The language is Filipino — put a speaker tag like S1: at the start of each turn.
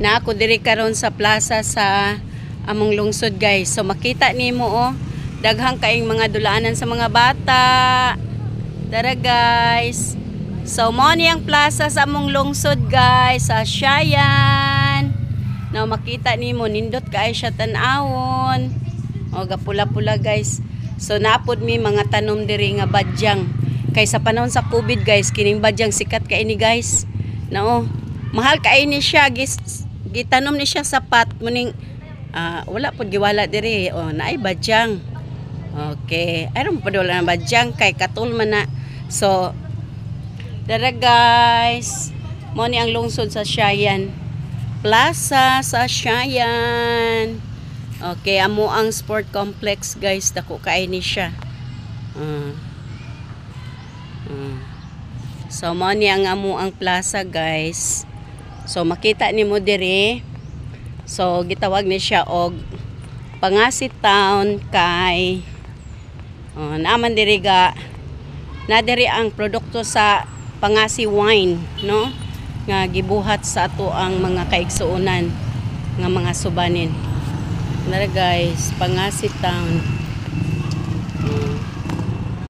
S1: Na ako diri karon sa plaza sa among lungsod guys. So makita nimo oh, daghang kaayong mga dulaanan sa mga bata. Tara guys. So mo ni ang plaza sa among lungsod guys, sa Siayan. Now makita nimo nindot kaay siya tan-awon. O gapula-pula guys. So napod mi mga tanom diri nga badyang. Kay sa panahon sa COVID guys, kining badyang sikat kay ni guys. No, mahal kay ni siya gitanom ni siya sapat muning wala pud giwala diri o naay badyang. Okay, aron pa wala na badyang kay katul man na. So dara guys, mo ni ang lungsod sa Siayan. Plaza sa Siayan. Okay, amo ang sport complex guys, dako kay ni siya. So mo ni ang amo ang plaza guys. So makita nimo diri. So gitawag ni siya og Pangasi Town kay naaman diri ga na diri ang produkto sa Pangasi wine, no? Nga gibuhat sa ato ang mga kaigsuonan nga mga subanin. Nara guys, Pangasi Town.